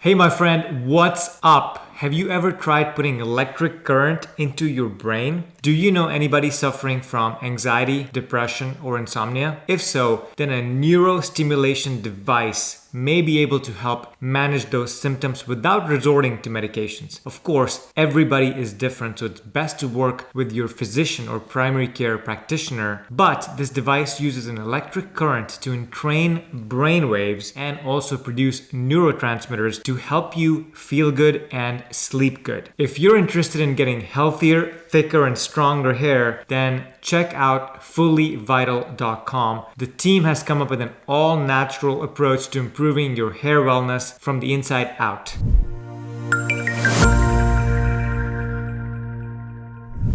Hey, my friend, what's up? Have you ever tried putting electric current into your brain? Do you know anybody suffering from anxiety, depression, or insomnia? If so, then a neurostimulation device may be able to help manage those symptoms without resorting to medications. Of course, everybody is different, so it's best to work with your physician or primary care practitioner. But this device uses an electric current to entrain brain waves and also produce neurotransmitters to help you feel good and sleep good. If you're interested in getting healthier, thicker, and stronger hair, then check out fullyvital.com. The team has come up with an all-natural approach to improving your hair wellness from the inside out.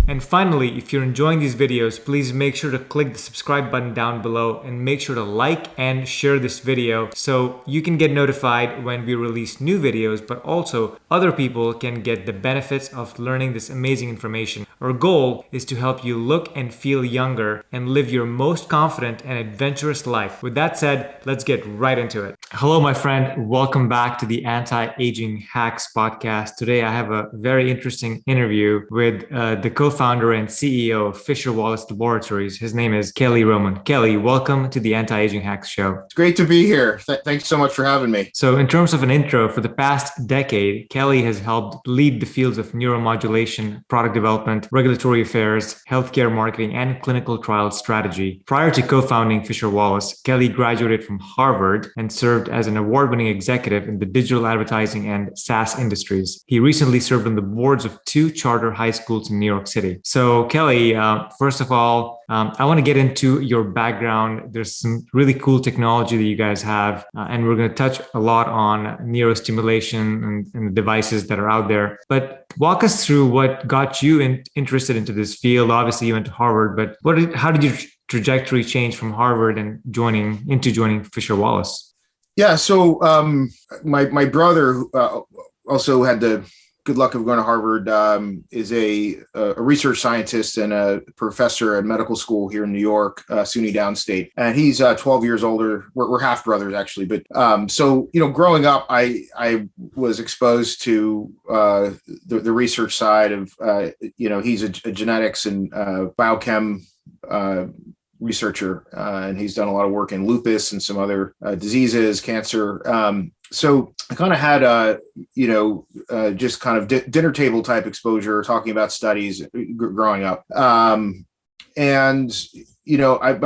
And finally, if you're enjoying these videos, please make sure to click the subscribe button down below and make sure to like and share this video so you can get notified when we release new videos, but also other people can get the benefits of learning this amazing information. Our goal is to help you look and feel younger and live your most confident and adventurous life. With that said, let's get right into it. Hello, my friend. Welcome back to the Anti-Aging Hacks podcast. Today, I have a very interesting interview with the co-founder and CEO of Fisher Wallace Laboratories. His name is Kelly Roman. Kelly, welcome to the Anti-Aging Hacks show. It's great to be here. Thanks so much for having me. So in terms of an intro, for the past decade, Kelly has helped lead the fields of neuromodulation, product development, regulatory affairs, healthcare marketing, and clinical trial strategy. Prior to co-founding Fisher Wallace, Kelly graduated from Harvard and served as an award-winning executive in the digital advertising and SaaS industries. He recently served on the boards of 2 charter high schools in New York City. So Kelly, first of all, I want to get into your background. There's some really cool technology that you guys have, and we're going to touch a lot on neurostimulation and the devices that are out there. But walk us through what got you interested into this field. Obviously, you went to Harvard, but how did your trajectory change from Harvard and joining Fisher Wallace? Yeah, so my brother also had the good luck of going to Harvard, is a research scientist and a professor at medical school here in New York, SUNY Downstate. And he's 12 years older. We're half brothers, actually. But growing up, I was exposed to the research side of, he's a genetics and biochem researcher, and he's done a lot of work in lupus and some other diseases, cancer. So I kind of had just kind of dinner table type exposure, talking about studies growing up. But I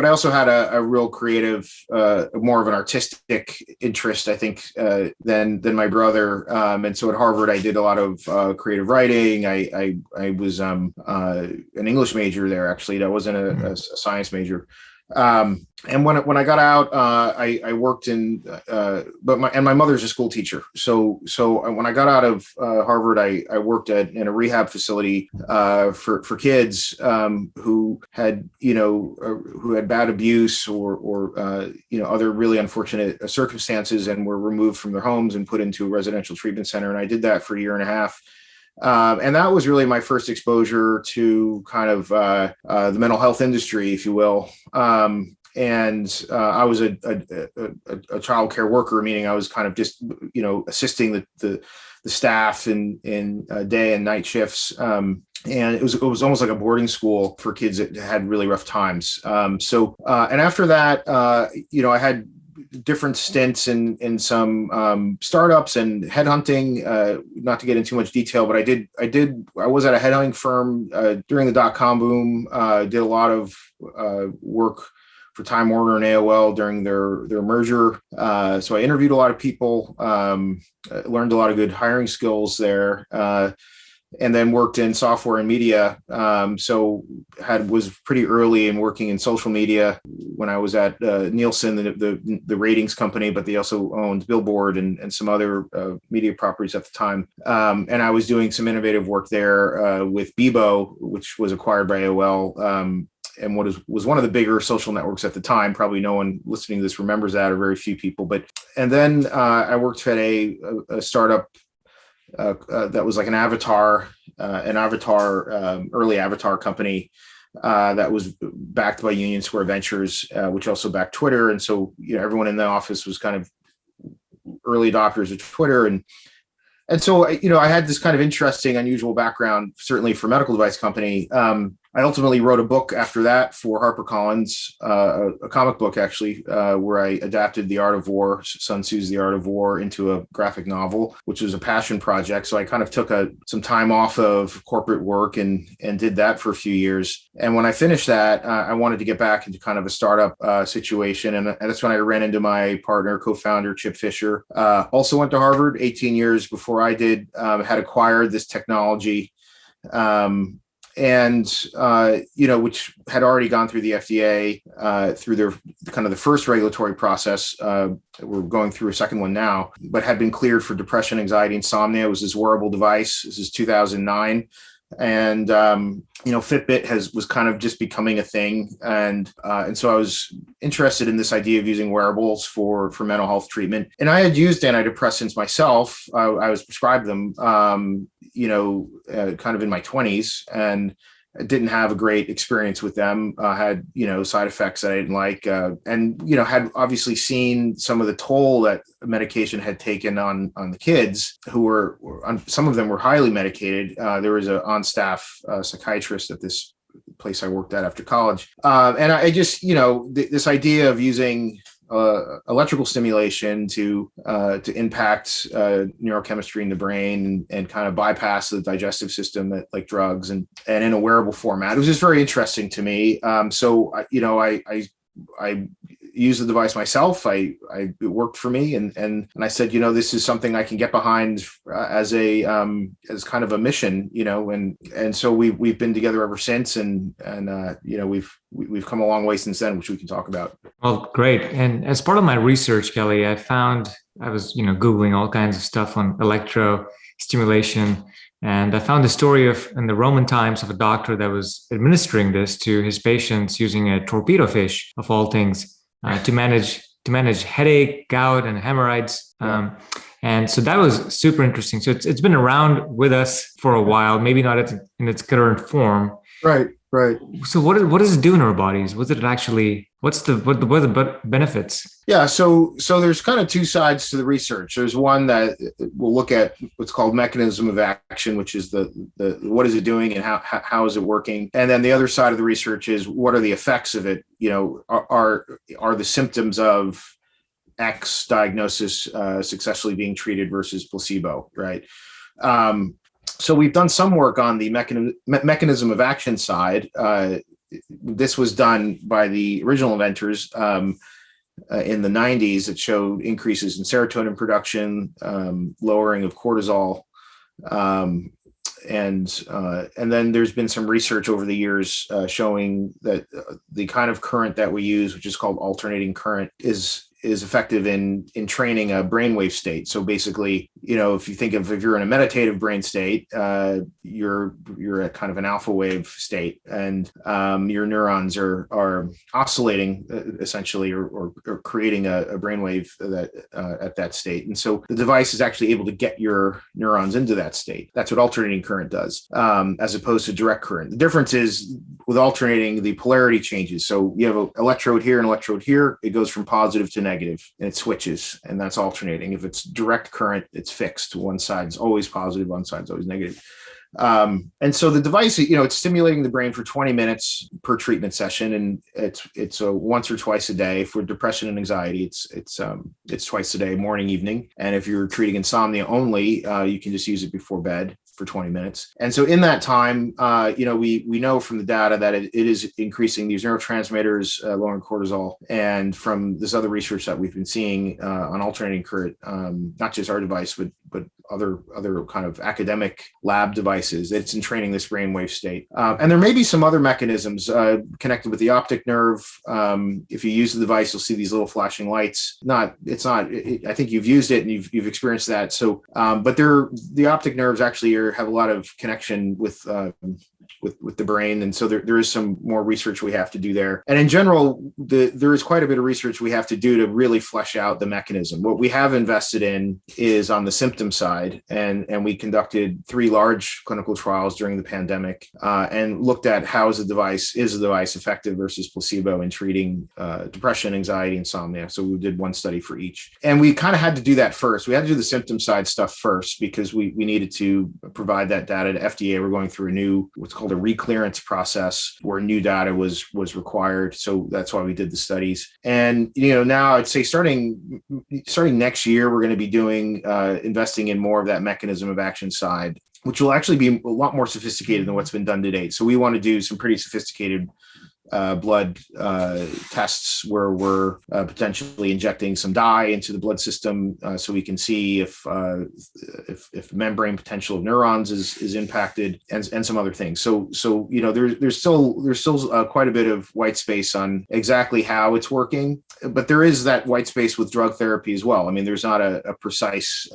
also had a real creative, more of an artistic interest, I think, than my brother. And so at Harvard, I did a lot of creative writing. I was an English major there, actually. I wasn't a science major. And when I got out, I worked in, my mother's a school teacher. So when I got out of Harvard, I worked in a rehab facility for kids who had bad abuse or other really unfortunate circumstances and were removed from their homes and put into a residential treatment center. And I did that for a year and a half. And that was really my first exposure to kind of the mental health industry, if you will. I was a child care worker, meaning I was kind of just, assisting the staff in day and night shifts. And it was almost like a boarding school for kids that had really rough times. And after that, I had different stints in some startups and headhunting, not to get into too much detail, but I was at a headhunting firm during the dot-com boom, did a lot of work for Time Warner and AOL during their merger. So I interviewed a lot of people, learned a lot of good hiring skills there, and then worked in software and media. Was pretty early in working in social media when I was at Nielsen, the ratings company, but they also owned Billboard and some other media properties at the time. And I was doing some innovative work there with Bebo, which was acquired by AOL. And what was one of the bigger social networks at the time. Probably no one listening to this remembers that, or very few people. And then I worked at a startup that was like an early avatar company that was backed by Union Square Ventures, which also backed Twitter. And so, everyone in the office was kind of early adopters of Twitter. And And so, I had this kind of interesting, unusual background, certainly for a medical device company. I ultimately wrote a book after that for HarperCollins, a comic book actually, where I adapted The Art of War, Sun Tzu's The Art of War, into a graphic novel, which was a passion project. So I kind of took some time off of corporate work and did that for a few years. And when I finished that, I wanted to get back into kind of a startup situation. And that's when I ran into my partner, co-founder, Chip Fisher. Also went to Harvard 18 years before I did, had acquired this technology. Which had already gone through the FDA through their kind of the first regulatory process. We're going through a second one now, but had been cleared for depression, anxiety, insomnia. It was this wearable device. This is 2009. And Fitbit was kind of just becoming a thing, and so I was interested in this idea of using wearables for mental health treatment. And I had used antidepressants myself. I was prescribed them, kind of in my 20s, and I didn't have a great experience with them. Had side effects that I didn't like, and had obviously seen some of the toll that medication had taken on the kids who were some of them were highly medicated. There was an on-staff psychiatrist at this place I worked at after college, and I just this idea of using electrical stimulation to impact neurochemistry in the brain and kind of bypass the digestive system like drugs and in a wearable format. It was just very interesting to me. So I used the device myself. It worked for me, and I said, this is something I can get behind as kind of a mission, and so we've been together ever since, and we've come a long way since then, which we can talk about. Well, great. And as part of my research, Kelly, I was Googling all kinds of stuff on electro stimulation. And I found the story in the Roman times of a doctor that was administering this to his patients using a torpedo fish, of all things, to manage headache, gout, and hemorrhoids. And so that was super interesting. So it's been around with us for a while, maybe not in its current form. Right. So what does it do in our bodies? What are the benefits? Yeah, so there's kind of two sides to the research. There's one that will look at what's called mechanism of action, which is the what is it doing and how is it working, and then the other side of the research is what are the effects of it. Are the symptoms of X diagnosis successfully being treated versus placebo, right? So we've done some work on the mechanism of action side. This was done by the original inventors in the 90s. That showed increases in serotonin production, lowering of cortisol, and then there's been some research over the years showing that the kind of current that we use, which is called alternating current, is effective in training a brainwave state. So basically, if you think of if you're in a meditative brain state, you're at kind of an alpha wave state, and your neurons are oscillating essentially, or creating a brainwave that at that state. And so the device is actually able to get your neurons into that state. That's what alternating current does, as opposed to direct current. The difference is with alternating, the polarity changes. So you have an electrode here and electrode here. It goes from positive to negative, and it switches, and that's alternating. If it's direct current, it's fixed. One side's always positive, one side's always negative. And so the device, it's stimulating the brain for 20 minutes per treatment session, and it's once or twice a day. For depression and anxiety, it's twice a day, morning, evening. And if you're treating insomnia only, you can just use it before bed for 20 minutes. And so in that time, we know from the data that it is increasing these neurotransmitters, lowering cortisol. And from this other research that we've been seeing on alternating current, not just our device, but other kind of academic lab devices, it's in training this brainwave state. And there may be some other mechanisms connected with the optic nerve. If you use the device, you'll see these little flashing lights. I think you've used it and you've experienced that. So, but the optic nerves actually have a lot of connection with with the brain. And so there is some more research we have to do there. And in general, there is quite a bit of research we have to do to really flesh out the mechanism. What we have invested in is on the symptom side. And we conducted 3 large clinical trials during the pandemic and looked at how is the device effective versus placebo in treating depression, anxiety, insomnia. So we did one study for each. And we kind of had to do that first. We had to do the symptom side stuff first because we needed to provide that data to FDA. We're going through a new, what's called a reclearance process where new data was required. So that's why we did the studies. And, now I'd say starting next year, we're going to be doing, investing in more of that mechanism of action side, which will actually be a lot more sophisticated than what's been done to date. So we want to do some pretty sophisticated blood tests where we're potentially injecting some dye into the blood system so we can see if membrane potential of neurons is impacted and some other things. So there's still quite a bit of white space on exactly how it's working, but there is that white space with drug therapy as well. I mean, there's not a precise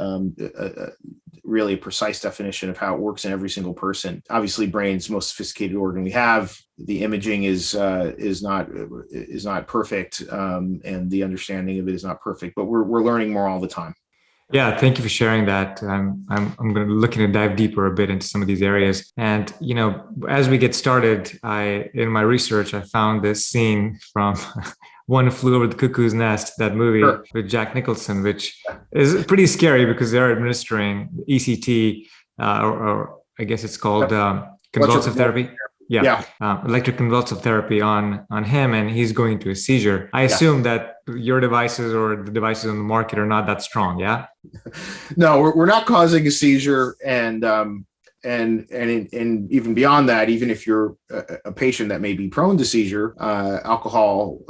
really a precise definition of how it works in every single person. Obviously, brain's the most sophisticated organ we have. The imaging is not perfect, and the understanding of it is not perfect. But we're learning more all the time. Yeah, thank you for sharing that. I'm going to looking to dive deeper a bit into some of these areas. And as we get started, in my research I found this scene from One Flew Over the Cuckoo's Nest, that movie Sure. with Jack Nicholson, which is pretty scary because they're administering ECT, or I guess it's called convulsive therapy. Yeah. Electroconvulsive therapy on him, and he's going to a seizure. I assume that your devices or the devices on the market are not that strong. Yeah. No, we're not causing a seizure, and even beyond that, even if you're a patient that may be prone to seizure, alcohol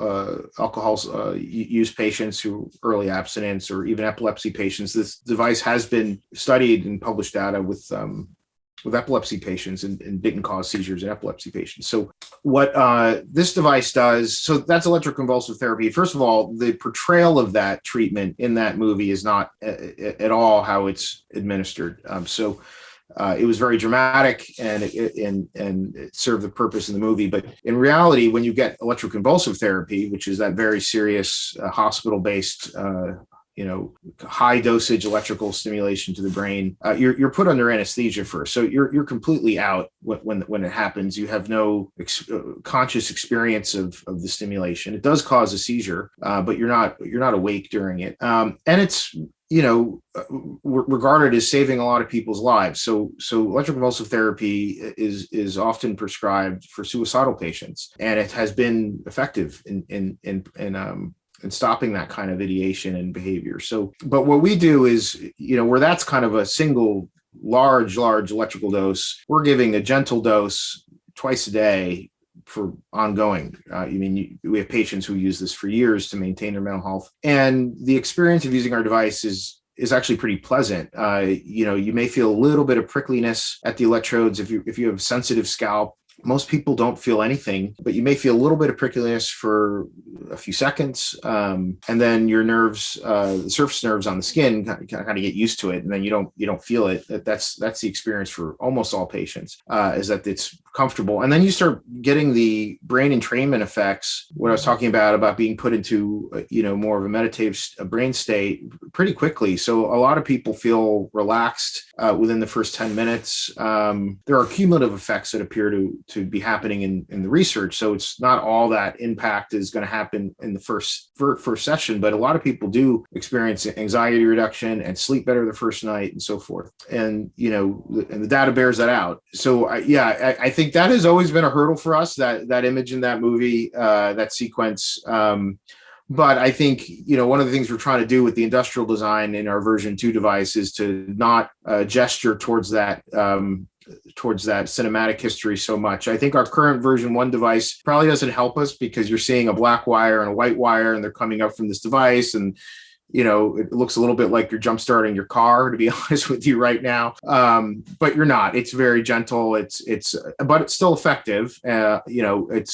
use patients who early abstinence, or even epilepsy patients, this device has been studied and published data with epilepsy patients and didn't cause seizures in epilepsy patients. So what this device does, so that's electroconvulsive therapy. First of all, the portrayal of that treatment in that movie is not at all how it's administered. It was very dramatic and it served the purpose in the movie. But in reality, when you get electroconvulsive therapy, which is that very serious hospital-based high dosage electrical stimulation to the brain, you're put under anesthesia first. So you're completely out when it happens. You have no conscious experience of the stimulation. It does cause a seizure, but you're not awake during it. And it's regarded as saving a lot of people's lives. So electroconvulsive therapy is often prescribed for suicidal patients, and it has been effective in stopping that kind of ideation and behavior. So, but what we do is, where that's kind of a single large electrical dose, we're giving a gentle dose twice a day for ongoing. We have patients who use this for years to maintain their mental health. And the experience of using our device is actually pretty pleasant. You may feel a little bit of prickliness at the electrodes if you have a sensitive scalp. Most people don't feel anything, but you may feel a little bit of prickliness for a few seconds. And then your nerves, the surface nerves on the skin kind of get used to it. And then you don't feel it. That's the experience for almost all patients, is that it's comfortable. And then you start getting the brain entrainment effects, what I was talking about being put into, more of a meditative brain state pretty quickly. So a lot of people feel relaxed within the first 10 minutes. There are cumulative effects that appear to be happening in the research. So it's not all that impact is going to happen in the first session, but a lot of people do experience anxiety reduction and sleep better the first night and so forth. And, and the data bears that out. So I think that has always been a hurdle for us, that image in that movie, that sequence. But I think, one of the things we're trying to do with the industrial design in our version 2 device is to not gesture towards that cinematic history so much. I think our current version 1 device probably doesn't help us because you're seeing a black wire and a white wire and they're coming up from this device, and it looks a little bit like you're jump starting your car, to be honest with you right now. But you're not. It's very gentle. But it's still effective. It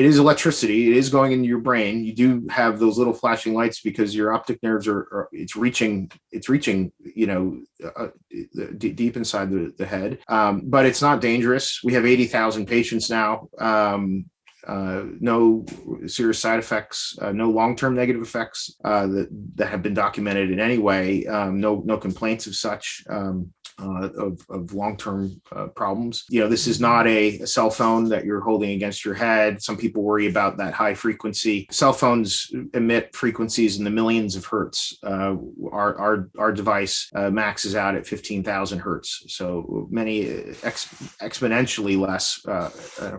is electricity. It is going into your brain. You do have those little flashing lights because your optic nerves it's reaching, deep inside the head. But it's not dangerous. We have 80,000 patients now. No serious side effects, no long-term negative effects that have been documented in any way. No complaints of such. Of long-term problems. This is not a cell phone that you're holding against your head. Some people worry about that high frequency. Cell phones emit frequencies in the millions of hertz. Our device maxes out at 15,000 hertz. So many exponentially less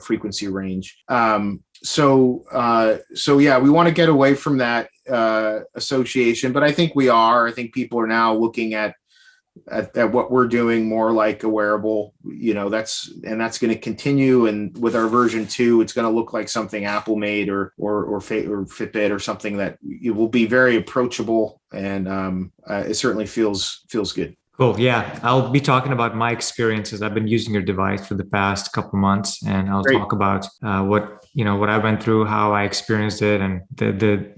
frequency range. So yeah, we want to get away from that association, but I think we are. I think people are now looking at what we're doing more like a wearable, that's going to continue. And with our version 2, it's going to look like something Apple made or Fitbit or something that it will be very approachable. And it certainly feels good. Cool. Yeah. I'll be talking about my experiences. I've been using your device for the past couple months, and I'll talk about what I went through, how I experienced it, and the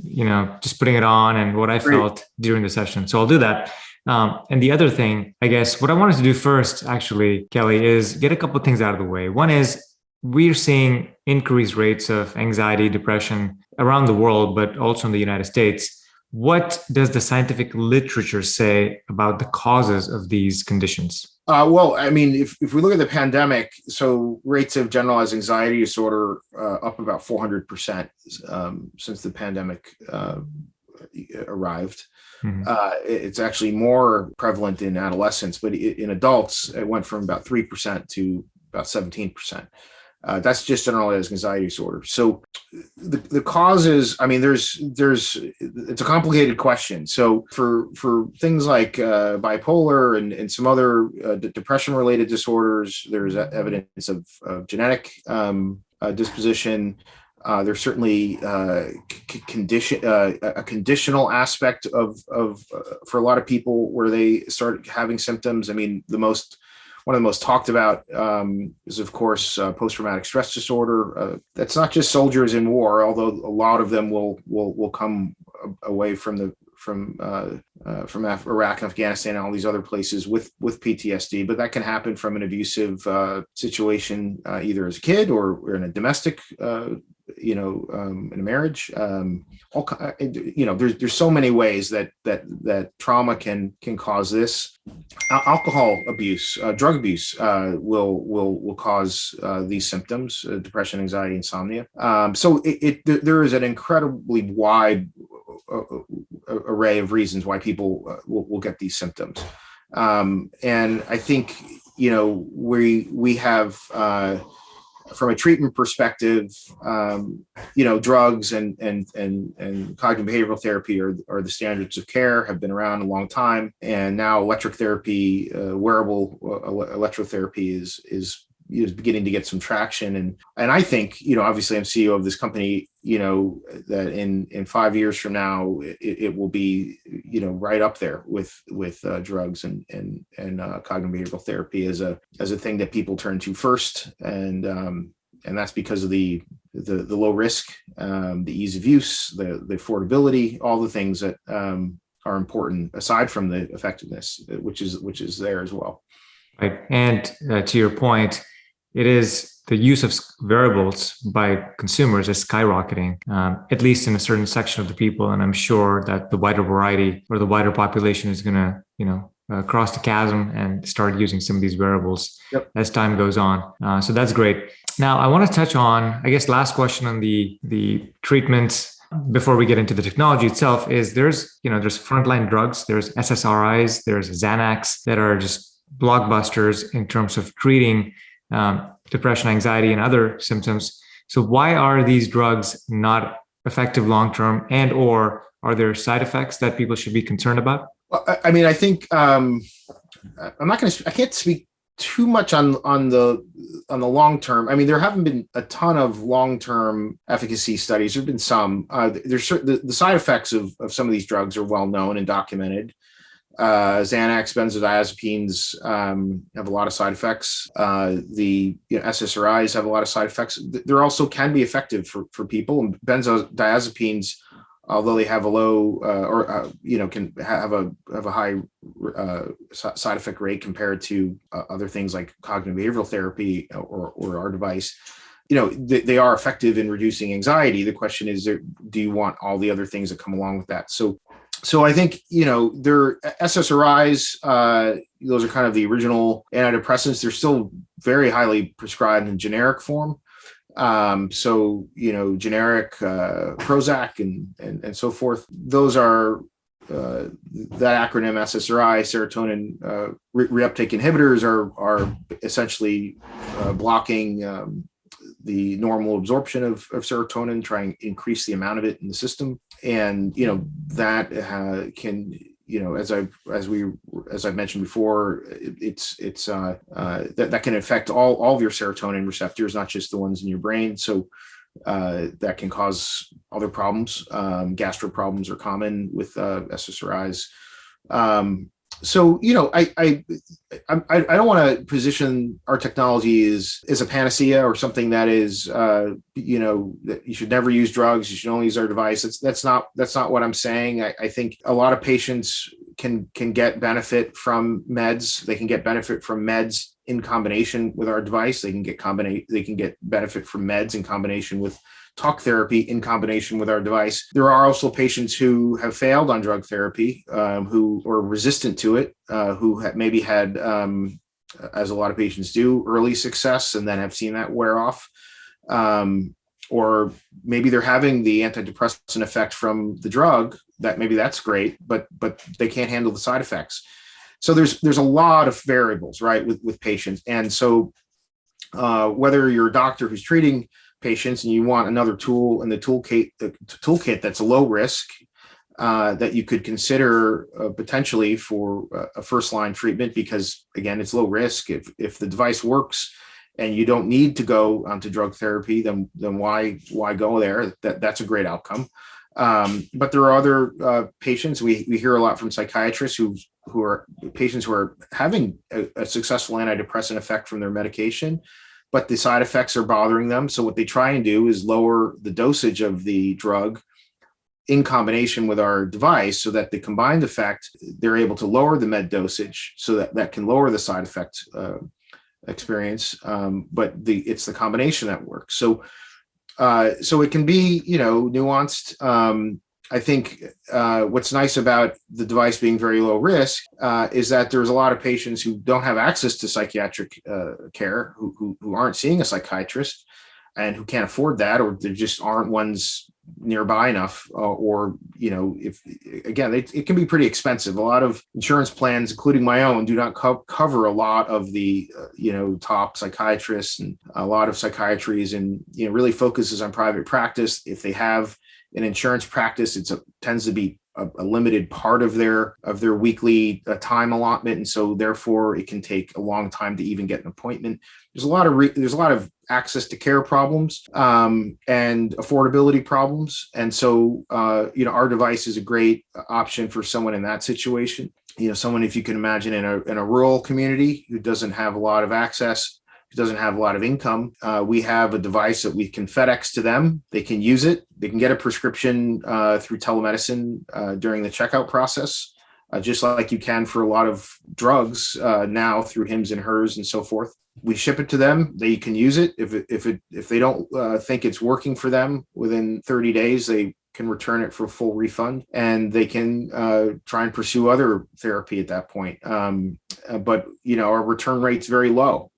just putting it on and what I felt during the session. So I'll do that. And the other thing, I guess, what I wanted to do first, actually, Kelly, is get a couple of things out of the way. One is we're seeing increased rates of anxiety, depression around the world, but also in the United States. What does the scientific literature say about the causes of these conditions? Well, I mean, if we look at the pandemic, so rates of generalized anxiety disorder up about 400% since the pandemic arrived. Mm-hmm. It's actually more prevalent in adolescents, but in adults, it went from about 3% to about 17%. That's just generalized anxiety disorder. So the causes, I mean, it's a complicated question. So for things like bipolar and some other depression-related disorders, there's evidence of genetic disposition. There's certainly a conditional aspect of for a lot of people where they start having symptoms. I mean, one of the most talked about is, of course, post-traumatic stress disorder. That's not just soldiers in war, although a lot of them will come away from Iraq and Afghanistan and all these other places with PTSD, but that can happen from an abusive situation, either as a kid or in a domestic, in a marriage. There's so many ways that trauma can cause this. Alcohol abuse, drug abuse will cause these symptoms: depression, anxiety, insomnia. So there is an incredibly wide array of reasons why people will get these symptoms. And I think, we have, from a treatment perspective, drugs and cognitive behavioral therapy are the standards of care, have been around a long time. And now electric therapy, wearable electrotherapy is beginning to get some traction. And I think, obviously I'm CEO of this company, that in 5 years from now, it will be, right up there with drugs and cognitive behavioral therapy as a thing that people turn to first. And that's because of the low risk, the ease of use, the affordability, all the things that are important aside from the effectiveness, which is there as well. Right. And to your point, it is the use of wearables by consumers is skyrocketing, at least in a certain section of the people. And I'm sure that the wider variety or the wider population is going to, cross the chasm and start using some of these wearables as time goes on. So that's great. Now, I want to touch on, I guess, last question on the treatments before we get into the technology itself is there's frontline drugs, there's SSRIs, there's Xanax that are just blockbusters in terms of treating depression, anxiety, and other symptoms. So why are these drugs not effective long-term, and or are there side effects that people should be concerned about? Well, I mean, I think I can't speak too much on the long term. I mean, there haven't been a ton of long term efficacy studies. There've been some. The side effects of some of these drugs are well known and documented. Xanax, benzodiazepines have a lot of side effects. The SSRIs have a lot of side effects. There also can be effective for people. And benzodiazepines, although they have a low can have a high side effect rate compared to other things like cognitive behavioral therapy or our device, they are effective in reducing anxiety. The question is, do you want all the other things that come along with that? So I think, they're SSRIs, those are kind of the original antidepressants. They're still very highly prescribed in generic form. Generic Prozac and so forth. Those are that acronym SSRI, serotonin reuptake inhibitors, are essentially blocking the normal absorption of serotonin, trying to increase the amount of it in the system. And that can, as I've mentioned before, that can affect all of your serotonin receptors, not just the ones in your brain. So that can cause other problems. Gastro problems are common with SSRIs. I don't want to position our technology as a panacea or something that is, that you should never use drugs. You should only use our device. That's not what I'm saying. I think a lot of patients can get benefit from meds. They can get benefit from meds in combination with our device. They can get benefit from meds in combination with talk therapy in combination with our device. There are also patients who have failed on drug therapy, who are resistant to it, who maybe had, as a lot of patients do, early success and then have seen that wear off. Or maybe they're having the antidepressant effect from the drug. That's great, but they can't handle the side effects. So there's a lot of variables, right, with patients. And so whether you're a doctor who's treating patients and you want another tool in the toolkit that's low risk, that you could consider potentially for a first line treatment, because again, it's low risk. If the device works and you don't need to go onto drug therapy, then why go there? That's a great outcome. But there are other patients. We hear a lot from psychiatrists who are patients who are having a successful antidepressant effect from their medication, but the side effects are bothering them. So what they try and do is lower the dosage of the drug in combination with our device, so that the combined effect, they're able to lower the med dosage so that can lower the side effect experience. But it's the combination that works. So it can be, nuanced. I think what's nice about the device being very low risk is that there's a lot of patients who don't have access to psychiatric care, who aren't seeing a psychiatrist and who can't afford that, or there just aren't ones nearby enough, it can be pretty expensive. A lot of insurance plans, including my own, do not cover a lot of the top psychiatrists, and a lot of psychiatries, and really focuses on private practice. If they have an insurance practice, tends to be a limited part of their weekly time allotment, and so therefore it can take a long time to even get an appointment. There's a lot of access to care problems and affordability problems, and so our device is a great option for someone in that situation. Someone, if you can imagine, in a rural community who doesn't have a lot of access, doesn't have a lot of income, we have a device that we can FedEx to them. They can use it. They can get a prescription through telemedicine during the checkout process, just like you can for a lot of drugs now through Hims and Hers and so forth. We ship it to them. They can use it. If they don't think it's working for them within 30 days, they can return it for full refund, and they can try and pursue other therapy at that point. But our return rate's very low.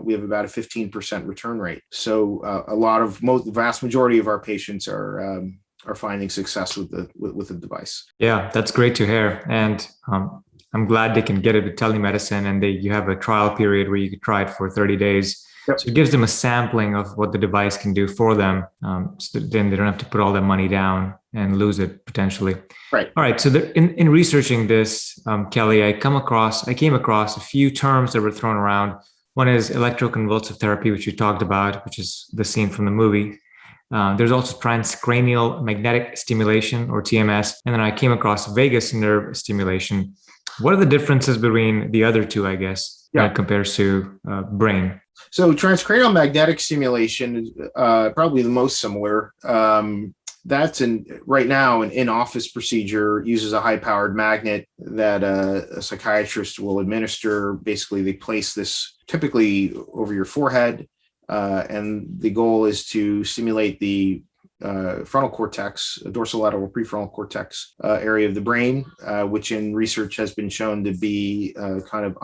We have about a 15% return rate. So the vast majority of our patients are finding success with the device. Yeah, that's great to hear. And I'm glad they can get it with telemedicine, and you have a trial period where you can try it for 30 days. Yep. So it gives them a sampling of what the device can do for them. So that then they don't have to put all their money down and lose it potentially. Right. All right. So in researching this, Kelly, I came across a few terms that were thrown around. One is electroconvulsive therapy, which you talked about, which is the scene from the movie. There's also transcranial magnetic stimulation, or TMS. And then I came across vagus nerve stimulation. What are the differences between the other two, I guess, when it compares to brain? So transcranial magnetic stimulation is probably the most similar. That's right now an in-office procedure, uses a high-powered magnet that a psychiatrist will administer. Basically, they place this typically over your forehead, and the goal is to stimulate the frontal cortex, dorsolateral prefrontal cortex area of the brain, which in research has been shown to be kind of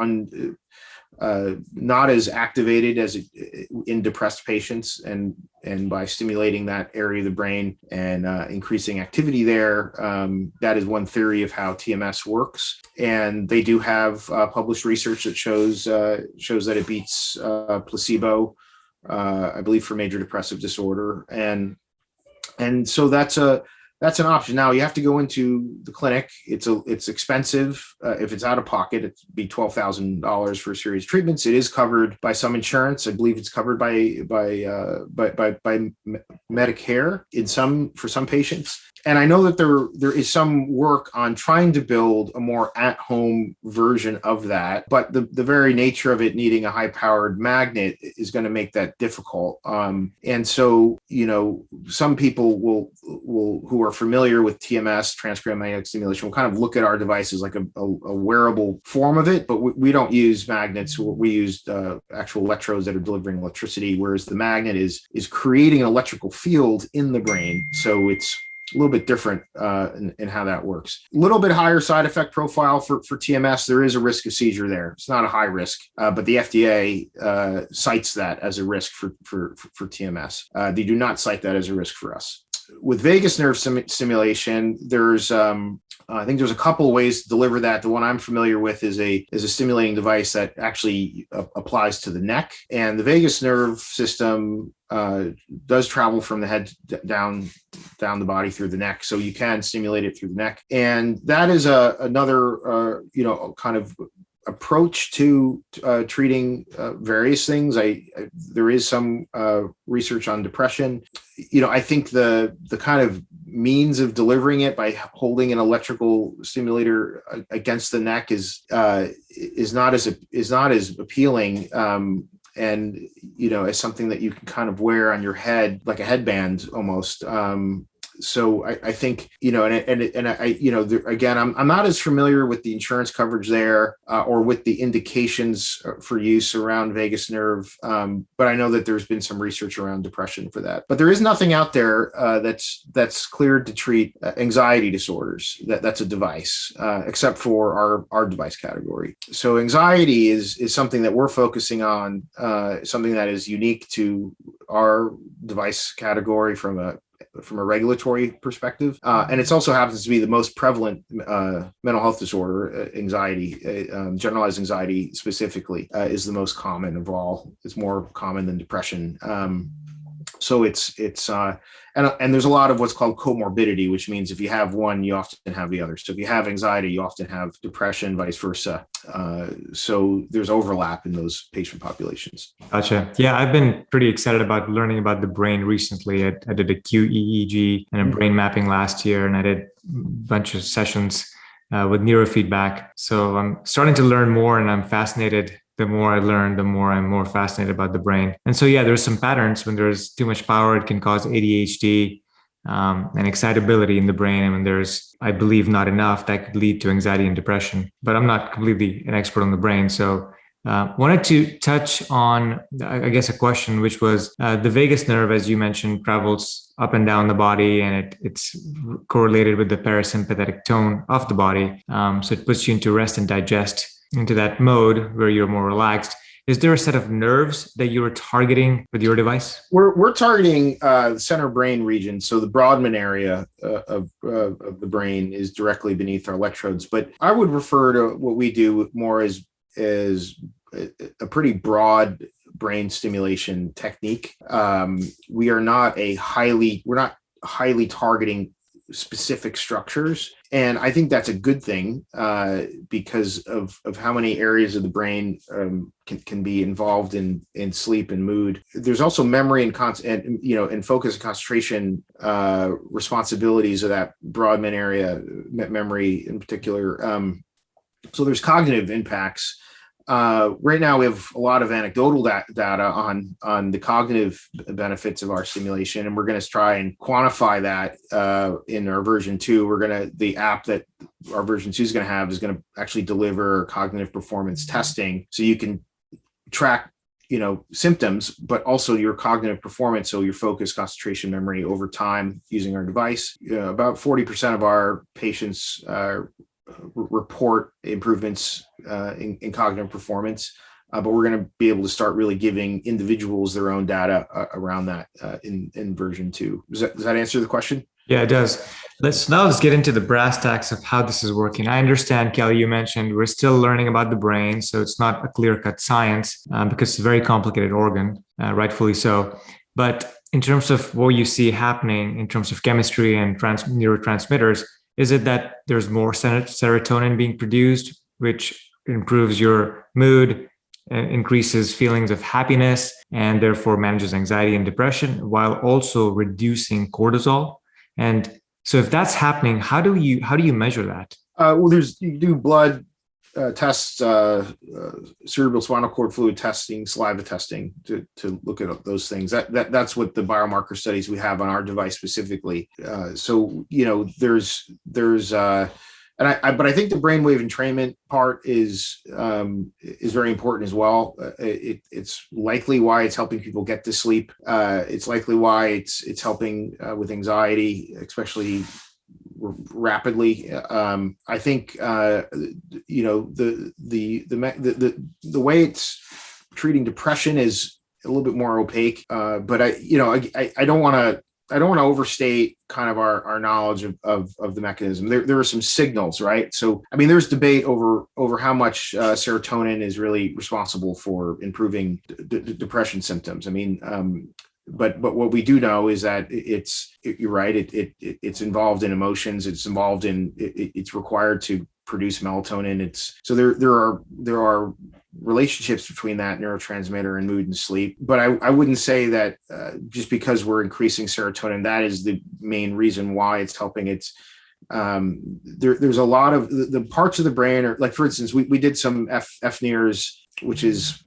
not as activated as in depressed patients, and by stimulating that area of the brain and increasing activity there, that is one theory of how TMS works. And they do have published research that shows that it beats placebo, I believe, for major depressive disorder, and so that's an option. Now you have to go into the clinic. It's expensive. If it's out of pocket, it'd be $12,000 for a series of treatments. It is covered by some insurance. I believe it's covered by Medicare for some patients. And I know that there is some work on trying to build a more at-home version of that, but the very nature of it needing a high-powered magnet is going to make that difficult. And so, some people will who are familiar with TMS, transcranial magnetic stimulation, will kind of look at our device as like a wearable form of it, but we don't use magnets. We use actual electrodes that are delivering electricity, whereas the magnet is creating an electrical field in the brain. So it's a little bit different in how that works. A little bit higher side effect profile for TMS. There is a risk of seizure there. It's not a high risk, but the FDA cites that as a risk for TMS. They do not cite that as a risk for us. With vagus nerve stimulation, there's I think there's a couple of ways to deliver that. The one I'm familiar with is a stimulating device that actually applies to the neck, and the vagus nerve system does travel from the head down the body through the neck, so you can stimulate it through the neck, and that is another kind of approach to treating various things. There is some research on depression. I think the kind of means of delivering it by holding an electrical stimulator against the neck is not as appealing. And as something that you can kind of wear on your head like a headband almost. So I think, again, I'm not as familiar with the insurance coverage there or with the indications for use around vagus nerve, but I know that there's been some research around depression for that. But there is nothing out there that's cleared to treat anxiety disorders. That's a device, except for our device category. So anxiety is something that we're focusing on, something that is unique to our device category from a regulatory perspective. And it also happens to be the most prevalent mental health disorder. Anxiety, generalized anxiety specifically, is the most common of all. It's more common than depression. So it's and there's a lot of what's called comorbidity, which means if you have one, you often have the other. So if you have anxiety, you often have depression, vice versa. So there's overlap in those patient populations. Gotcha. Yeah, I've been pretty excited about learning about the brain recently. I did a QEEG and a brain mapping last year, and I did a bunch of sessions with neurofeedback. So I'm starting to learn more, and I'm fascinated. The more I learn, the more I'm more fascinated about the brain. And so, yeah, there's some patterns. When there's too much power, it can cause ADHD and excitability in the brain. And when there's, I believe, not enough, that could lead to anxiety and depression. But I'm not completely an expert on the brain. So wanted to touch on, I guess, a question, which was the vagus nerve, as you mentioned, travels up and down the body, and it's correlated with the parasympathetic tone of the body. So it puts you into rest and digest, into that mode where you're more relaxed. Is there a set of nerves that you are targeting with your device? We're targeting the center brain region. So the Brodmann area of the brain is directly beneath our electrodes. But I would refer to what we do more as a pretty broad brain stimulation technique. We're not highly targeting specific structures. And I think that's a good thing because of how many areas of the brain can be involved in sleep and mood. There's also memory and focus and concentration responsibilities of that Brodmann area, memory in particular. So there's cognitive impacts. Right now, we have a lot of anecdotal data on the cognitive benefits of our stimulation, and we're going to try and quantify that in our version 2. The app that our version 2 is going to actually deliver cognitive performance testing, so you can track symptoms, but also your cognitive performance, so your focus, concentration, memory over time using our device. About 40% of our patients report improvements in cognitive performance, but we're going to be able to start really giving individuals their own data around that in version 2. Does that answer the question? Yeah, it does. Let's get into the brass tacks of how this is working. I understand, Kelly, you mentioned we're still learning about the brain, so it's not a clear-cut science because it's a very complicated organ, rightfully so. But in terms of what you see happening in terms of chemistry and neurotransmitters, is it that there's more serotonin being produced, which improves your mood, increases feelings of happiness, and therefore manages anxiety and depression, while also reducing cortisol? And so if that's happening, how do you measure that? You do blood tests, cerebral spinal cord fluid testing, saliva testing to look at those things. That's what the biomarker studies we have on our device specifically. But I think the brainwave entrainment part is very important as well. It's likely why it's helping people get to sleep. It's likely why it's helping with anxiety, especially rapidly. I think the way it's treating depression is a little bit more opaque. But I don't want to overstate kind of our knowledge of the mechanism. There are some signals, right? So, I mean, there's debate over how much serotonin is really responsible for improving depression symptoms. I mean, but what we do know is that you're right. It's involved in emotions. It's required to produce melatonin. So there are relationships between that neurotransmitter and mood and sleep. But I wouldn't say that just because we're increasing serotonin, that is the main reason why it's helping. There's a lot of the parts of the brain, or like, for instance, we did some FNIRS, which is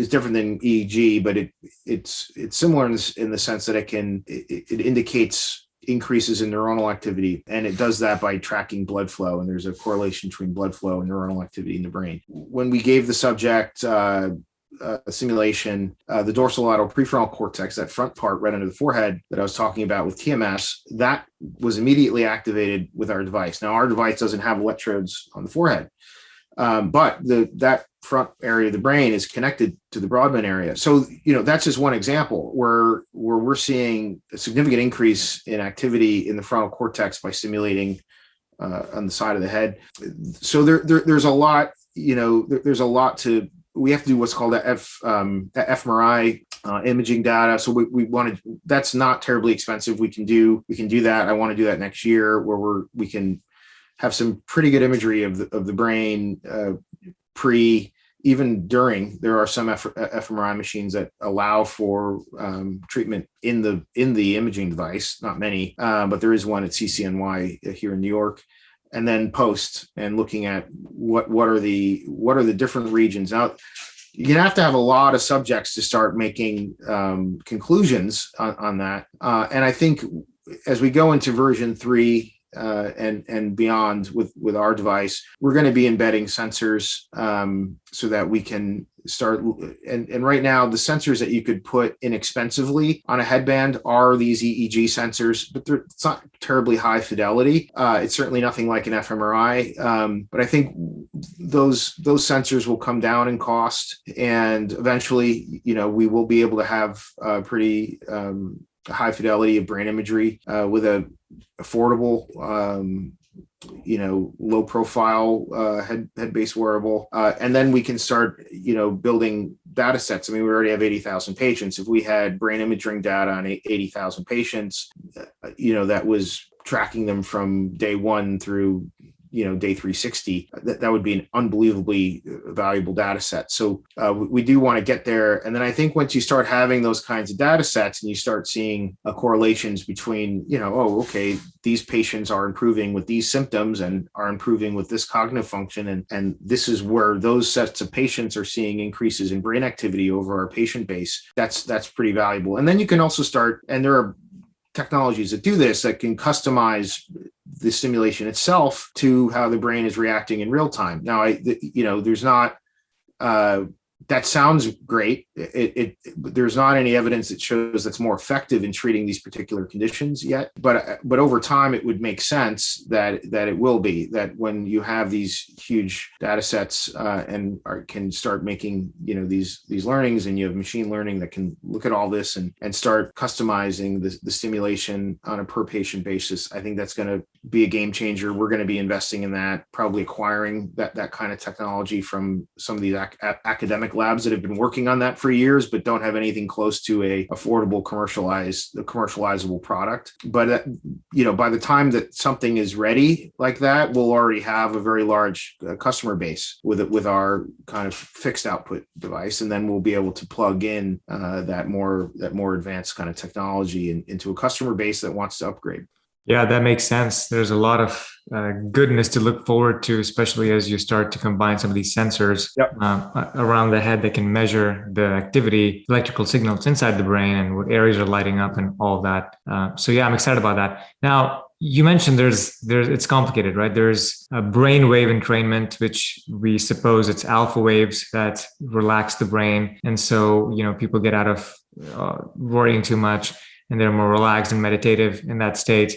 different than EEG, but it's similar in the sense that it indicates increases in neuronal activity, and it does that by tracking blood flow, and there's a correlation between blood flow and neuronal activity in the brain. When we gave the subject simulation, the dorsolateral prefrontal cortex, that front part right under the forehead that I was talking about with TMS, that was immediately activated with our device. Now, our device doesn't have electrodes on the forehead, but that front area of the brain is connected to the Brodmann area. So, that's just one example where we're seeing a significant increase in activity in the frontal cortex by stimulating on the side of the head. So there's a lot, we have to do what's called a fMRI imaging data. So we wanted, that's not terribly expensive. We can do that. I want to do that next year, where we can have some pretty good imagery of the brain even during. There are some fMRI machines that allow for treatment in the imaging device. Not many, but there is one at CCNY here in New York. And then post, and looking at what are the different regions. Now, you're gonna have to have a lot of subjects to start making conclusions on that. And I think as we go into version 3 and beyond with our device, we're going to be embedding sensors so that we can start. And right now, the sensors that you could put inexpensively on a headband are these EEG sensors, but it's not terribly high fidelity. It's certainly nothing like an fMRI, but I think those sensors will come down in cost, and eventually, we will be able to have pretty high fidelity of brain imagery with a affordable, low profile head-based wearable, and then we can start building data sets. I mean, we already have 80,000 patients. If we had brain imaging data on 80,000 patients, that was tracking them from day one through day 360, that would be an unbelievably valuable data set. So we do want to get there. And then I think once you start having those kinds of data sets and you start seeing correlations between, okay, these patients are improving with these symptoms and are improving with this cognitive function. And this is where those sets of patients are seeing increases in brain activity over our patient base. That's pretty valuable. And then you can also start, and there are technologies that do this, that can customize the stimulation itself to how the brain is reacting in real time. Now, there's not, that sounds great. There's not any evidence that shows that's more effective in treating these particular conditions yet. But over time, it would make sense that it will be, that when you have these huge data sets and can start making these learnings, and you have machine learning that can look at all this and start customizing the stimulation on a per patient basis. I think that's going to be a game changer. We're going to be investing in that, probably acquiring that kind of technology from some of these academic labs that have been working on that for years, but don't have anything close to a affordable commercializable product. But by the time that something is ready like that, we'll already have a very large customer base with our kind of fixed output device, and then we'll be able to plug in that more advanced kind of technology into a customer base that wants to upgrade. Yeah, that makes sense. There's a lot of goodness to look forward to, especially as you start to combine some of these sensors around the head that can measure the activity, electrical signals inside the brain, and what areas are lighting up and all of that. So yeah, I'm excited about that. Now, you mentioned it's complicated, right? There's a brainwave entrainment, which we suppose it's alpha waves that relax the brain. And so, people get out of worrying too much, and they're more relaxed and meditative in that state.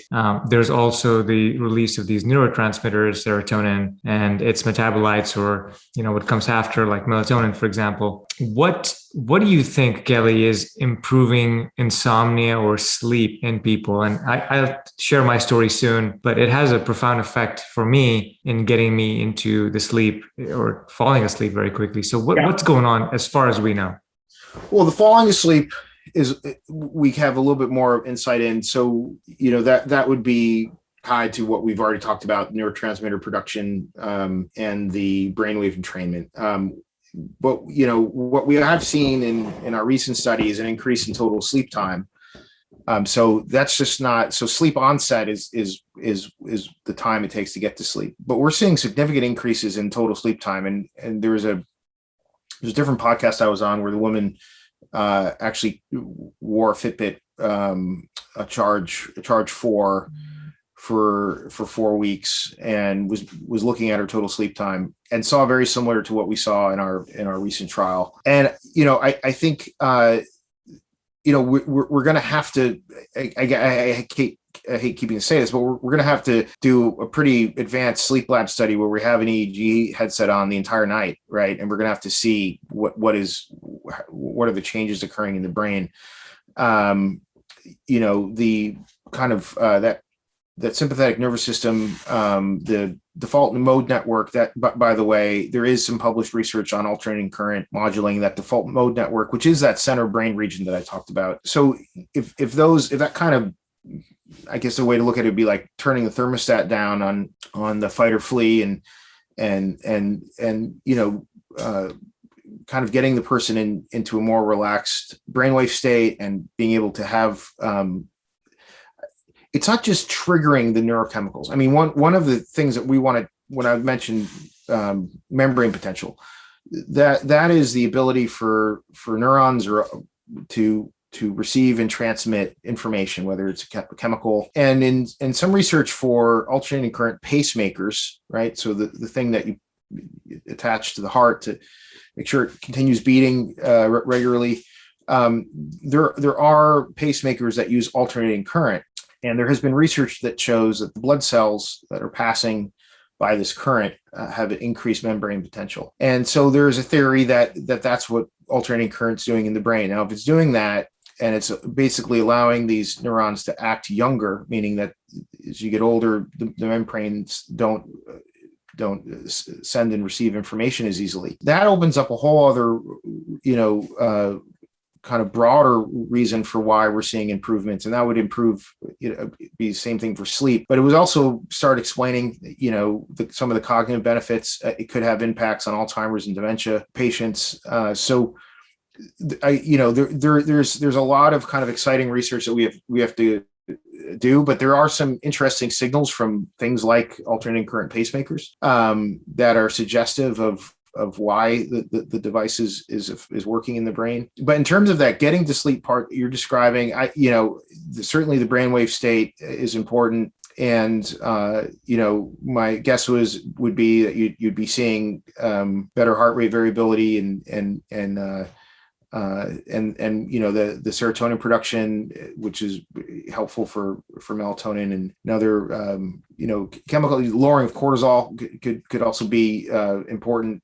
There's also the release of these neurotransmitters, serotonin, and its metabolites, or what comes after, like melatonin, for example. What do you think, Kelly, is improving insomnia or sleep in people? And I'll share my story soon, but it has a profound effect for me in getting me into the sleep or falling asleep very quickly. So what's going on as far as we know? Well, the falling asleep we have a little bit more insight in. So, that would be tied to what we've already talked about, neurotransmitter production and the brainwave entrainment. But, what we have seen in our recent studies, an increase in total sleep time. So that's just not, so sleep onset is the time it takes to get to sleep. But we're seeing significant increases in total sleep time. And there's a different podcast I was on where the woman actually wore a Fitbit, a charge 4 for 4 weeks, and was looking at her total sleep time and saw very similar to what we saw in our recent trial. And I think we're going to have to. I hate keeping to say this, but we're going to have to do a pretty advanced sleep lab study where we have an EEG headset on the entire night, right? And we're going to have to see what are the changes occurring in the brain. The kind of that sympathetic nervous system, the default mode network. That, by the way, there is some published research on alternating current modulating that default mode network, which is that center brain region that I talked about. So if that kind of, I guess the way to look at it would be like turning the thermostat down on the fight or flee, and kind of getting the person into a more relaxed brainwave state and being able to have. It's not just triggering the neurochemicals. I mean, one of the things that we wanted when I mentioned membrane potential, that is the ability for neurons to receive and transmit information, whether it's a chemical. And in some research for alternating current pacemakers, right? So the thing that you attach to the heart to make sure it continues beating regularly. There are pacemakers that use alternating current. And there has been research that shows that the blood cells that are passing by this current have an increased membrane potential. And so there's a theory that's what alternating current's doing in the brain. Now, if it's doing that, and it's basically allowing these neurons to act younger, meaning that as you get older, the membranes don't send and receive information as easily. That opens up a whole other kind of broader reason for why we're seeing improvements, and that would be the same thing for sleep. But it would also start explaining, some of the cognitive benefits. It could have impacts on Alzheimer's and dementia patients. There's a lot of kind of exciting research that we have to do, but there are some interesting signals from things like alternating current pacemakers that are suggestive of why the device is working in the brain. But in terms of that getting to sleep part you're describing, certainly the brainwave state is important. And my guess would be that you'd be seeing better heart rate variability and the serotonin production, which is helpful for melatonin, and another chemical lowering of cortisol could also be important.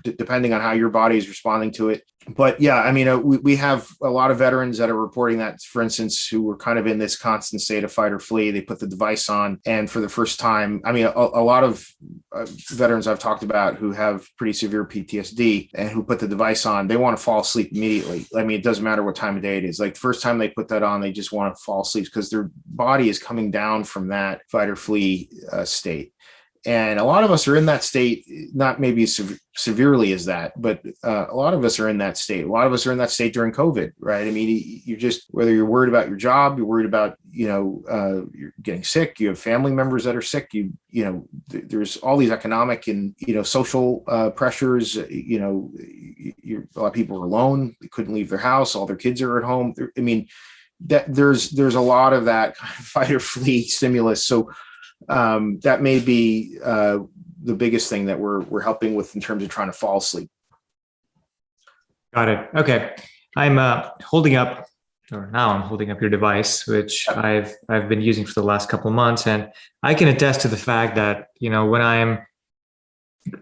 Depending on how your body is responding to it. But yeah, we have a lot of veterans that are reporting that, for instance, who were kind of in this constant state of fight or flee. They put the device on, and for the first time, a lot of veterans I've talked about who have pretty severe PTSD and who put the device on, they want to fall asleep immediately. It doesn't matter what time of day it is. Like the first time they put that on, they just want to fall asleep because their body is coming down from that fight or flee state. And a lot of us are in that state, not maybe severely as that, but a lot of us are in that state. A lot of us are in that state during COVID, right? You just, whether you're worried about your job, you're worried about, you're getting sick, you have family members that are sick, there's all these economic and, social pressures, a lot of people are alone, they couldn't leave their house, all their kids are at home. There's a lot of that kind of fight or flee stimulus. So that may be the biggest thing that we're helping with in terms of trying to fall asleep. Got it. Okay. I'm holding up your device, which I've been using for the last couple of months, and I can attest to the fact that when I'm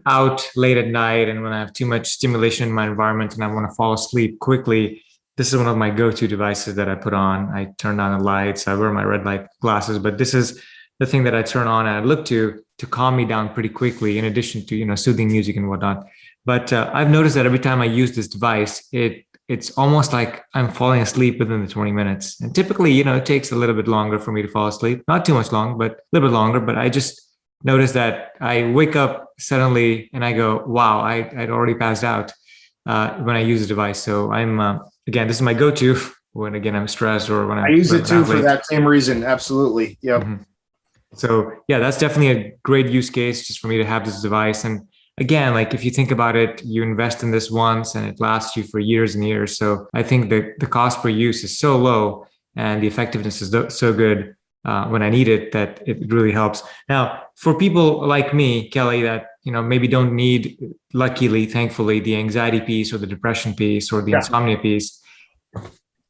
out late at night and when I have too much stimulation in my environment and I want to fall asleep quickly, this is one of my go-to devices that I put on. I turn on the lights, I wear my red light glasses, but this is the thing that I turn on and I look to calm me down pretty quickly, in addition to, soothing music and whatnot. But I've noticed that every time I use this device, it's almost like I'm falling asleep within the 20 minutes. And typically, it takes a little bit longer for me to fall asleep. Not too much long, but a little bit longer. But I just noticed that I wake up suddenly and I go, wow, I'd already passed out when I use the device. So I'm, again, this is my go-to when, again, I'm stressed or when I use it too for that same reason. Absolutely. Yep. Mm-hmm. So yeah, that's definitely a great use case just for me to have this device. And again, like if you think about it, you invest in this once and it lasts you for years and years. So I think that the cost per use is so low and the effectiveness is so good when I need it that it really helps. Now, for people like me, Kelly, that maybe don't need, luckily, thankfully, the anxiety piece or the depression piece or the insomnia piece,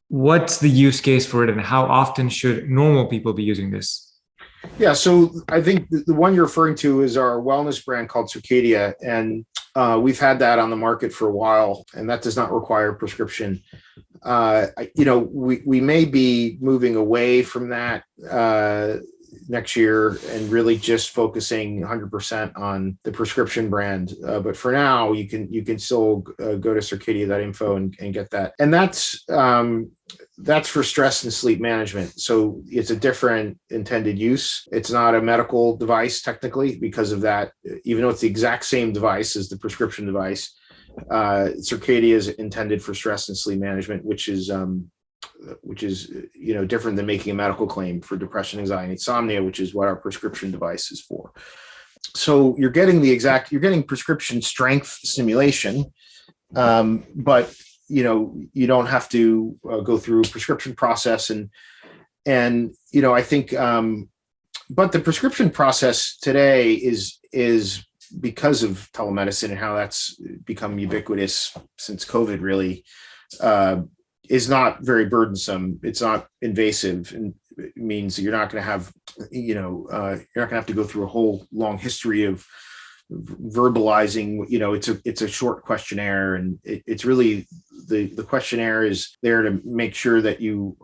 what's the use case for it and how often should normal people be using this? Yeah, so I think the one you're referring to is our wellness brand called Circadia, and we've had that on the market for a while, and that does not require prescription. We may be moving away from that next year and really just focusing 100% on the prescription brand. But for now, you can still go to circadia.info and get that. And that's for stress and sleep management. So it's a different intended use. It's not a medical device technically because of that, even though it's the exact same device as the prescription device. Circadia is intended for stress and sleep management, which is different than making a medical claim for depression, anxiety, insomnia, which is what our prescription device is for. So you're getting prescription strength stimulation, but you don't have to go through a prescription process, and I think, but the prescription process today is because of telemedicine and how that's become ubiquitous since COVID, really, is not very burdensome. It's not invasive, and it means you're not going to have, you're not going to have to go through a whole long history of verbalizing. It's a short questionnaire, and it's really the questionnaire is there to make sure that you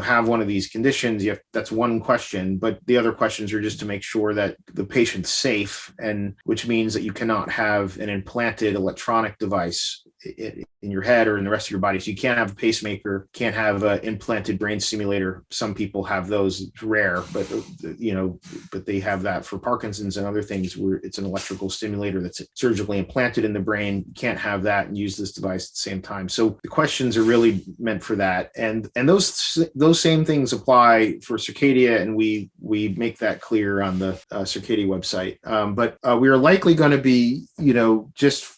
have one of these conditions. That's one question, but the other questions are just to make sure that the patient's safe, and which means that you cannot have an implanted electronic device in your head or in the rest of your body. So you can't have a pacemaker, can't have an implanted brain stimulator. Some people have those. It's rare, but but they have that for Parkinson's and other things where it's an electrical stimulator that's surgically implanted in the brain. You can't have that and use this device at the same time. So the questions are really meant for that, and those same things apply for Circadia, and we make that clear on the Circadia website. But we are likely going to be just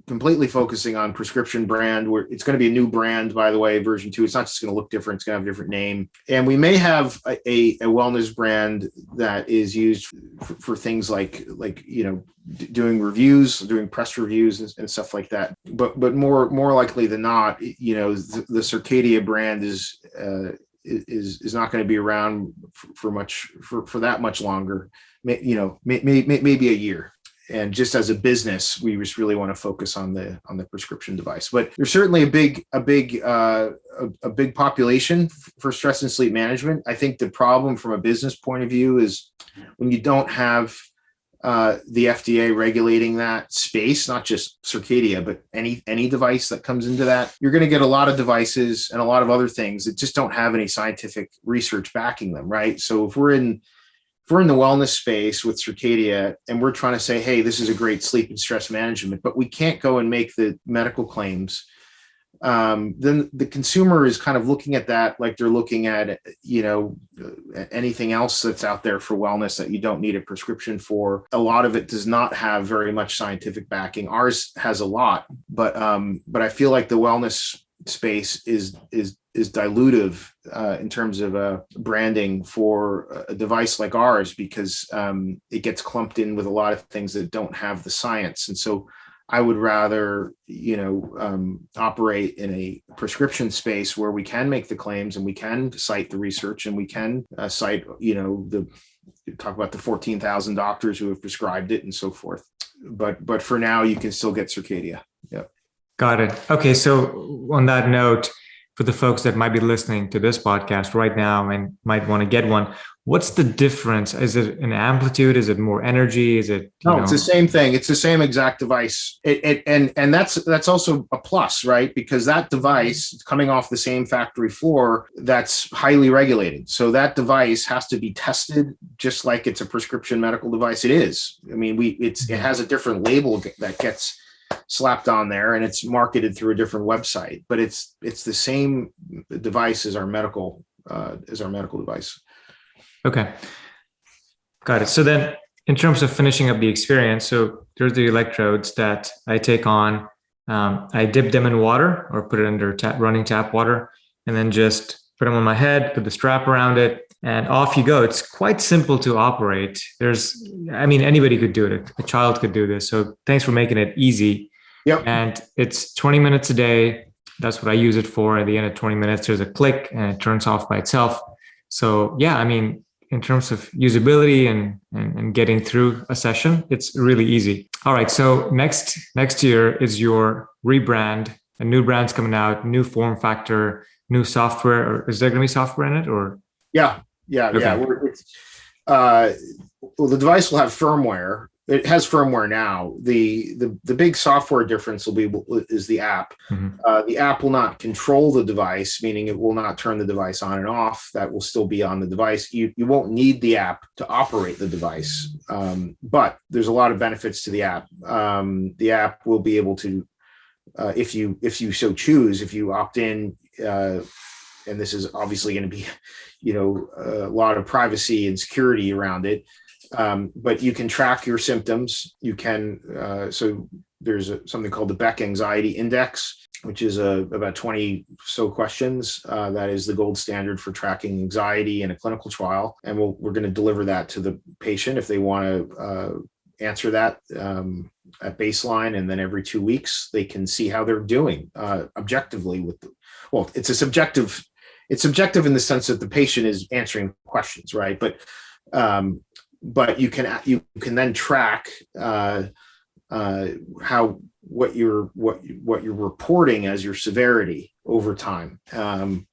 completely focusing on prescription brand, where it's going to be a new brand, by the way, version 2. It's not just going to look different, it's going to have a different name. And we may have a wellness brand that is used for things like doing reviews, doing press reviews and stuff like that. But more likely than not, the Circadia brand is not going to be around for that much longer. Maybe a year. And just as a business, we just really want to focus on the prescription device. But there's certainly a big population for stress and sleep management. I think the problem from a business point of view is when you don't have the FDA regulating that space, not just Circadia, but any device that comes into that, you're going to get a lot of devices and a lot of other things that just don't have any scientific research backing them, right? So if we're in the wellness space with Circadia and we're trying to say, hey, this is a great sleep and stress management, but we can't go and make the medical claims, then the consumer is kind of looking at that like they're looking at, anything else that's out there for wellness that you don't need a prescription for. A lot of it does not have very much scientific backing. Ours has a lot, but I feel like the wellness space is dilutive in terms of branding for a device like ours, because it gets clumped in with a lot of things that don't have the science. And so I would rather, operate in a prescription space where we can make the claims and we can cite the research and we can cite, talk about the 14,000 doctors who have prescribed it and so forth. But for now, you can still get Circadia. Yeah. Got it. Okay. So on that note, for the folks that might be listening to this podcast right now and might want to get one, what's the difference? Is it an amplitude? Is it more energy? Is it? No, it's the same thing. It's the same exact device. And that's also a plus, right? Because that device is coming off the same factory floor that's highly regulated. So that device has to be tested just like it's a prescription medical device. It is. I mean, it has a different label that gets slapped on there and it's marketed through a different website, but it's the same device as our medical device. Okay. Got it. So then in terms of finishing up the experience, so there's the electrodes that I take on. I dip them in water or put it under running tap water and then just put them on my head, put the strap around it, and off you go. It's quite simple to operate. Anybody could do it. A child could do this. So thanks for making it easy. Yep. And it's 20 minutes a day. That's what I use it for. At the end of 20 minutes, there's a click and it turns off by itself. So yeah, in terms of usability and getting through a session, it's really easy. All right. So next year is your rebrand. A new brand's coming out, new form factor, new software. Or is there going to be software in it? Or yeah. Well, the device will have firmware. It has firmware now. The big software difference is the app. Mm-hmm. The app will not control the device, meaning it will not turn the device on and off. That will still be on the device. You won't need the app to operate the device, but there's a lot of benefits to the app. The app will be able to, if you so choose, if you opt in, and this is obviously going to be, a lot of privacy and security around it. But you can track your symptoms. You can, so there's something called the Beck Anxiety Index, which is about 20 so questions. That is the gold standard for tracking anxiety in a clinical trial. And we're going to deliver that to the patient if they want to answer that at baseline. And then every 2 weeks, they can see how they're doing objectively it's subjective in the sense that the patient is answering questions, right? But you can then track what you're reporting as your severity over time, and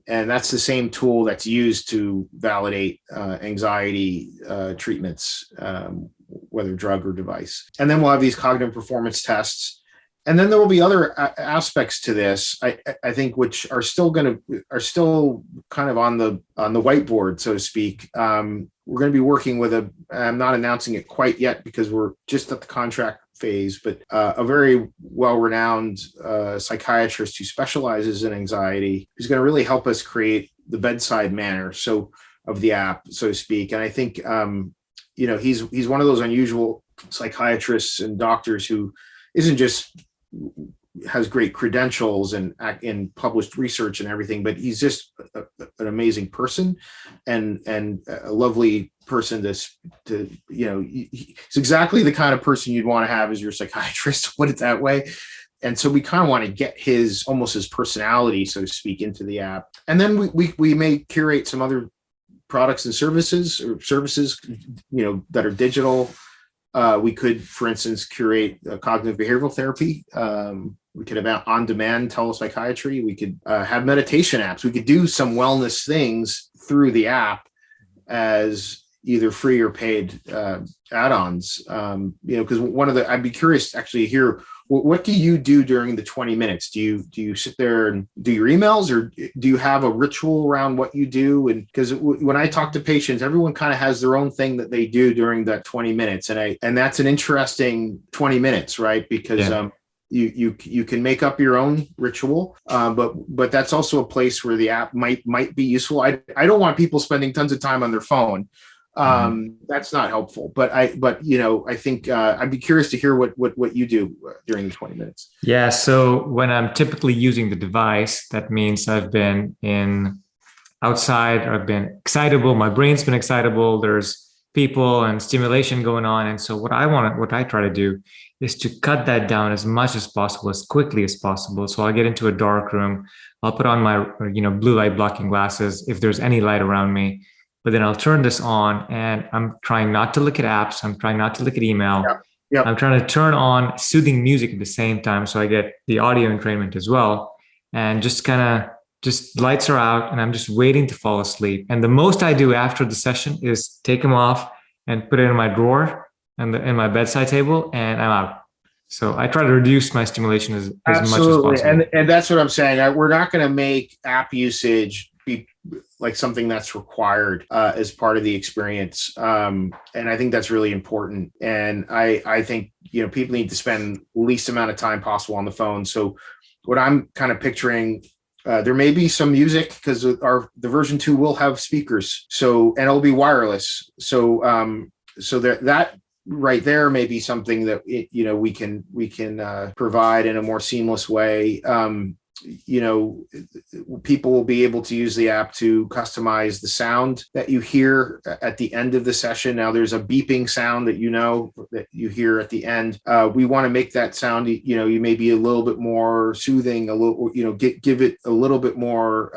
that's the same tool that's used to validate anxiety treatments, whether drug or device. And then we'll have these cognitive performance tests, And then there will be other aspects to this, I think, which are still kind of on the whiteboard, so to speak. We're going to be working with I'm not announcing it quite yet because we're just at the contract phase, but a very well-renowned psychiatrist who specializes in anxiety, who's going to really help us create the bedside manner of the app, so to speak. And I think he's one of those unusual psychiatrists and doctors who isn't just has great credentials and published research and everything, but he's just an amazing person and a lovely person he's exactly the kind of person you'd want to have as your psychiatrist, to put it that way. And so we kind of want to get his personality, so to speak, into the app. And then we may curate some other products and services that are digital. We could, for instance, curate cognitive behavioral therapy. We could have on-demand telepsychiatry. We could have meditation apps. We could do some wellness things through the app as either free or paid add-ons. Because I'd be curious actually to hear, what do you do during the 20 minutes? Do you sit there and do your emails, or do you have a ritual around what you do? And because when I talk to patients, everyone kind of has their own thing that they do during that 20 minutes. And that's an interesting 20 minutes, right? Because you can make up your own ritual, but that's also a place where the app might be useful. I don't want people spending tons of time on their phone. That's not helpful, but I think I'd be curious to hear what you do during the 20 minutes. Yeah. So when I'm typically using the device, that means I've been outside, or I've been excitable. My brain's been excitable. There's people and stimulation going on. And so what I try to do is to cut that down as much as possible, as quickly as possible. So I'll get into a dark room. I'll put on my, blue light blocking glasses if there's any light around me. But then I'll turn this on, and I'm trying not to look at apps. I'm trying not to look at email. Yep. I'm trying to turn on soothing music at the same time, so I get the audio entrainment as well. And just lights are out, and I'm just waiting to fall asleep. And the most I do after the session is take them off and put it in my drawer and in my bedside table, and I'm out. So I try to reduce my stimulation as much as possible. And that's what I'm saying. We're not going to make app usage be like something that's required as part of the experience. And I think that's really important. And I think, people need to spend least amount of time possible on the phone. So what I'm kind of picturing, there may be some music because the version 2 will have speakers. And it'll be wireless. So that right there may be something that we can provide in a more seamless way. People will be able to use the app to customize the sound that you hear at the end of the session. Now there's a beeping sound that you hear at the end. We want to make that sound, you may be a little bit more soothing, give it a little bit more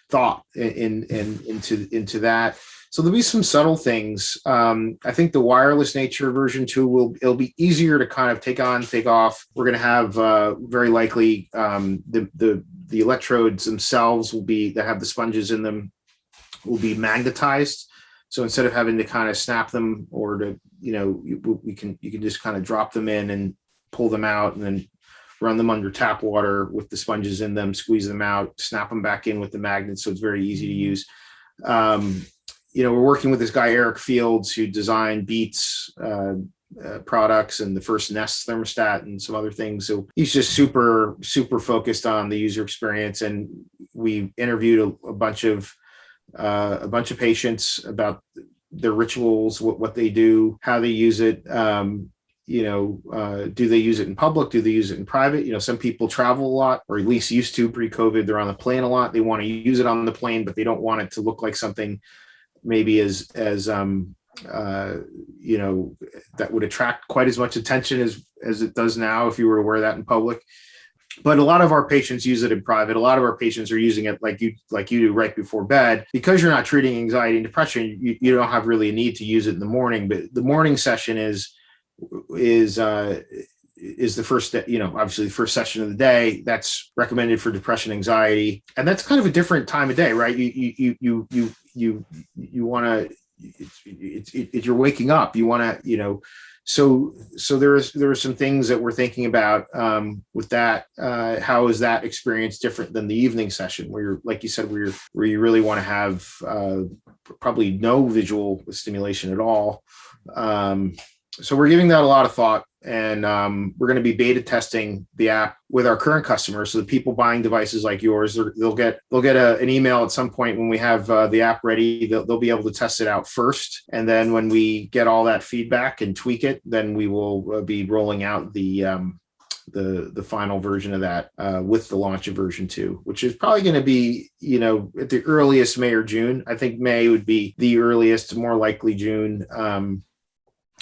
thought into that. So there'll be some subtle things. I think the wireless nature version 2 it'll be easier to kind of take on, take off. We're going to have very likely the electrodes themselves that have the sponges in them will be magnetized. So instead of having to kind of snap them or to, you can just kind of drop them in and pull them out and then run them under tap water with the sponges in them, squeeze them out, snap them back in with the magnets. So it's very easy to use. We're working with this guy, Eric Fields, who designed Beats products and the first Nest thermostat and some other things. So he's just super, super focused on the user experience. And we interviewed a bunch of patients about their rituals, what they do, how they use it. Do they use it in public? Do they use it in private? Some people travel a lot, or at least used to pre-COVID. They're on the plane a lot. They want to use it on the plane, but they don't want it to look like something maybe as that would attract quite as much attention as it does now if you were to wear that in public. But a lot of our patients use it in private. A lot of our patients are using it like you do right before bed. Because you're not treating anxiety and depression, you don't have really a need to use it in the morning. But the morning session is the first, obviously the first session of the day. That's recommended for depression, anxiety, and that's kind of a different time of day, right? You want to, you're waking up. You want to, so there are some things that we're thinking about with that. How is that experience different than the evening session, where you're, like you said, where you really want to have probably no visual stimulation at all. So we're giving that a lot of thought, and we're going to be beta testing the app with our current customers. So the people buying devices like yours, they'll get an email at some point when we have the app ready. They'll be able to test it out first, and then when we get all that feedback and tweak it, then we will be rolling out the final version of that with the launch of version 2, which is probably going to be, at the earliest May or June. I think May would be the earliest, more likely June.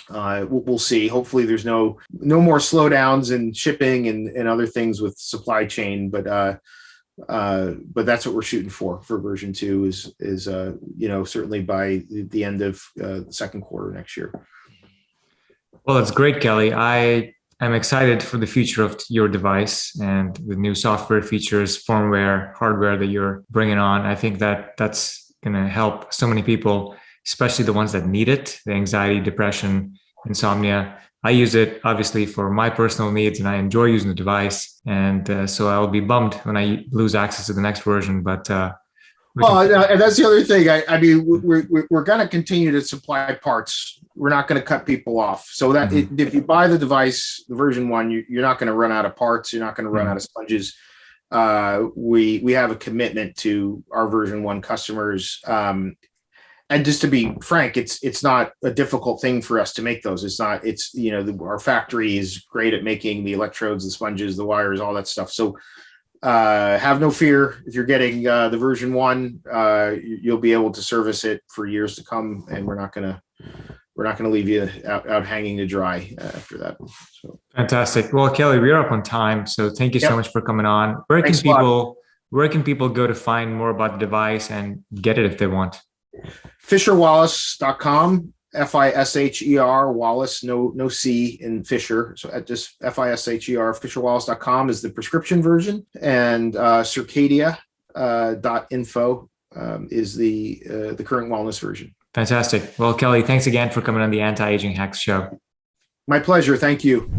We'll see. Hopefully there's no more slowdowns in shipping and other things with supply chain, but that's what we're shooting for version 2 is certainly by the end of the second quarter next year. Well, that's great, Kelly. I am excited for the future of your device and the new software features, firmware, hardware that you're bringing on. I think that's going to help so many people, especially the ones that need it, the anxiety, depression, insomnia. I use it obviously for my personal needs, and I enjoy using the device. And so I'll be bummed when I lose access to the next version. But and that's the other thing. I mean, we're going to continue to supply parts. We're not going to cut people off. So that if you buy the device, the version 1, you're not going to run out of parts. You're not going to run out of sponges. We have a commitment to our version 1 customers. And just to be frank, it's not a difficult thing for us to make those. Our factory is great at making the electrodes, the sponges, the wires, all that stuff. So have no fear. If you're getting the version 1, you'll be able to service it for years to come, and we're not gonna leave you out hanging to dry after that. So fantastic. Well, Kelly, we're up on time, so thank you so much for coming on. Where can people go to find more about the device and get it if they want? FisherWallace.com, Fisher, Wallace, no C in Fisher. So at just Fisher, FisherWallace.com is the prescription version, and Circadia.info is the current wellness version. Fantastic. Well, Kelly, thanks again for coming on the Anti-Aging Hacks show. My pleasure. Thank you.